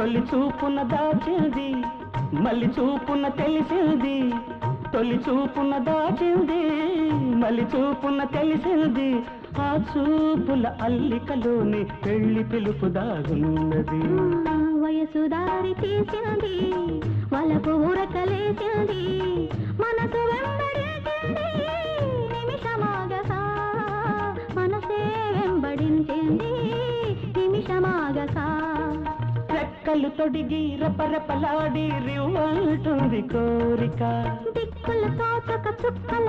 తొలి చూపున దాచింది మళ్ళీ చూపున తెలిసింది తొలి చూపున దాచింది మళ్ళీ చూపున తెలిసింది ఆ చూపుల అల్లికలోని పెళ్లి పిలుపు దాగున్నది వయసు దారి తీసింది వలపు ఊరకలేసింది మనసు వెంబడించింది నిమిషమాగసా మనసే వెంబడించింది నిమిషమాగసా రెక్కలు తొడిగి రపరపలాడి రివ్వంటుంది కోరిక దిక్కుల తోచక చుక్కల